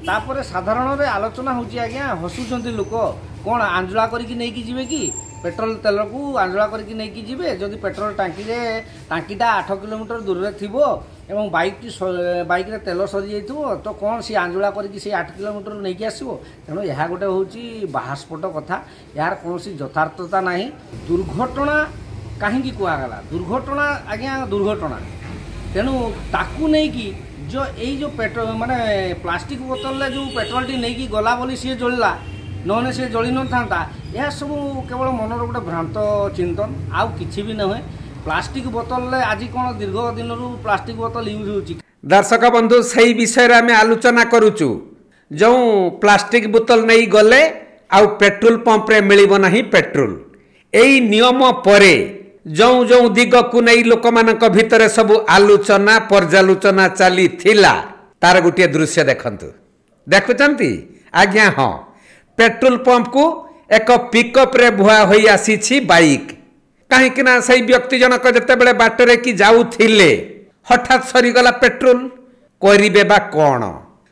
तापर साधारण आलोचना होची आज्ञा हसुचंती लोक कौन आंजुला करके नहीं जीवे कि पेट्रोल तेल को आंजुला करके नहीं जीवे जदि पेट्रोल टांकीटा 8 किलोमीटर दूर में थी एवं बाइक रे तेल सरी जाइए तो कौन सी आंजुला करके 8 किलोमीटर नहीं आसो तेणु यह गोटे हूँ बाहास्फोट कथा यार कौन यथार्थता ना दुर्घटना कहीं कहगला दुर्घटना आज्ञा दुर्घटना तेणु ताकू नहीं कि जो पेट्रोल माने प्लास्टिक बोतल रे जो पेट्रोल टी नहीं गला बोली सी जलला नौने सी जली न था यह सब केवल मनर गोटे भ्रांत चिंतन आउ किछि भी नहे प्लास्टिक बोतल रे आज कौन दीर्घ दिन प्लास्टिक बोतल यूज होची। दर्शक बंधु सही विषय रे आमे आलोचना करूचु जो प्लास्टिक बोतल नहीं गले आउ पेट्रोल पंप रे मिलिबो नाही पेट्रोल एई नियम परे जो जो दिग को नहीं लोक मानक भितर सब आलोचना पर्यालोचना चली थिला तार गोटे दृश्य देखंतु देखुचंती आज्ञा हाँ पेट्रोल पंप को एक पिकअप रे भुआ होई आसी बाइक कहीं ना सही व्यक्ति जनक जते बेले बाटरे की जाउथिले हठात सरीगला पेट्रोल करिबे बा कौन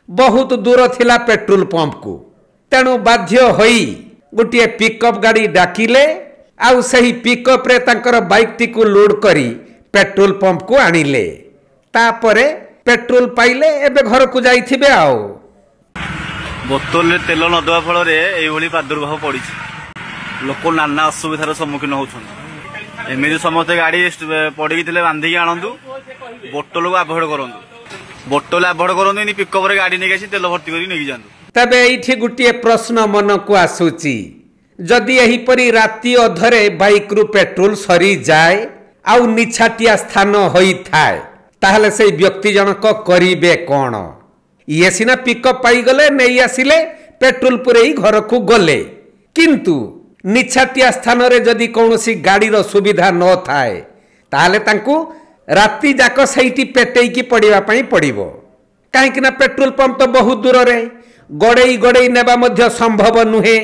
बहुत दूर थिला पेट्रोल पंप को तेणु बाध्य होई गोटे पिकअप गाड़ी डाकिले आउ सही पिकअप रे तांकर बाइक टी को लोड करी पेट्रोल पंप को आनिले तापरे पेट्रोल पाइले एबे घर को जाइथिबे आओ बोतल रे तेल न दवा फल रे एई भली प्रादुर्भाव पड़ी लोक नाना असुविधार सम्मुखीन होछन एमिति समस्त गाड़ी पड़ी थिले बांधी आनंदु बोतल को अवॉइड करंदु बोतल अवॉइड करंदु इन पिकअप रे गाड़ी नेके तेल भर्ती करी नेकी जांदु। तबे एठी गुटिए प्रश्न मन को आसुची जदि एहीपरी राति अधरे बाइक रु पेट्रोल सरी जाए आउ निछाटिया स्थान होई थाए ताहले से व्यक्ति जनक करिबे कौन ये सिना पिकअप पाई गले नहीं आसिले पेट्रोल पुरे घर को गले किंतु निछाटिया स्थान रे जदि कौनसी गाड़ीर सुविधा न थाए ताहले तांकु राति जाक सहीटी पेटेई की पड़िबा पई पड़िबो काहेकि ना पेट्रोल पंप तो बहुत दूर रे गड़ेई गड़ेई नेबा मध्य संभव नुहे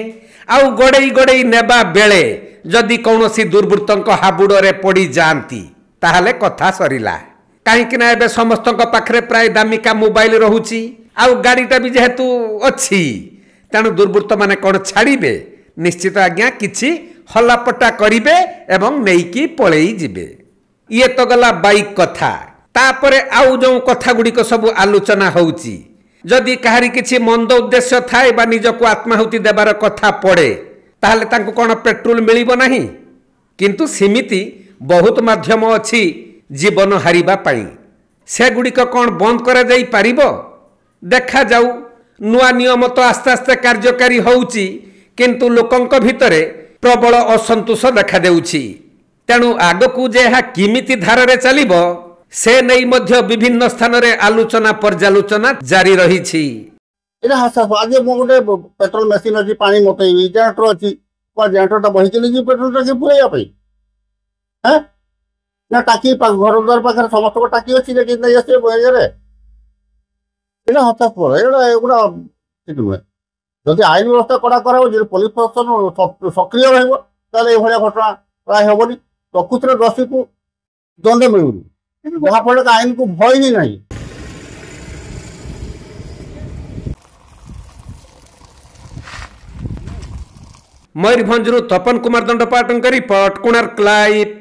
आउ गड़ेई गड़ेई नेबा बेले जदि कौनसी दुर्वृत्तों हाबुड़े पड़ी जाती ताहले कथा सरिला कहीं ना एबे समस्त पाखरे प्राय दामिका मोबाइल रहुची आउ गाड़ीटा भी जेहेतु अच्छी तेणु दुर्वृत्त माने कौन छाड़िबे निश्चित आज्ञा किछि हल्लापटा करिबे एवं नेइकी पळेई जिबे ये तो गला बाइक कथा तापरे आउ जो कथा गुड़िक सब आलोचना होउची जदि कहारी किछि मंद उद्देश्य थाए बा निजको आत्माहुति देबार कथा पड़े ताहले तांको कोन पेट्रोल मिलिबो नाही किंतु सिमिति बहुत माध्यम अछि जीवन हारिबा पाई से गुड़िक कौन बंद करा जाई पारिबो देखा जाऊ नुआ नियम तो आस्ते आस्ते कार्यकारी होउची किंतु लोकंक भितरे प्रबल असंतोष देखा देउची तेणु आगकू जे हा किमिति धारा चलिबो से नहीं मध्य विभिन्न स्थान रे आलोचना पर्यालोचना जारी रही छी। इना आज मो गोटे पेट्रोल मशीन अछि पानी मोटई जनरेटर अछि पर जनरेटर बही चली जी पेट्रोल टाकी पुरैया पई हैं ना टाकी घर द्वार पाखर समस्त को टाकी अछि जे नहीं आसे बहे रे इना हताश पर एगुड़ा ठीक नुहे जदि आईन व्यवस्था कड़ा करा जे पुलिस प्रशासन सक्रिय रहइबो ताले ए भलिया घटना प्राय हेबोनी प्रकृतिर दोषी को दंड मिलुनी जहाँ फल आईन को भय ही नहीं। मयूरभंज तपन कुमार दंडपाटन रिपोर्ट कोणार्क लाइव।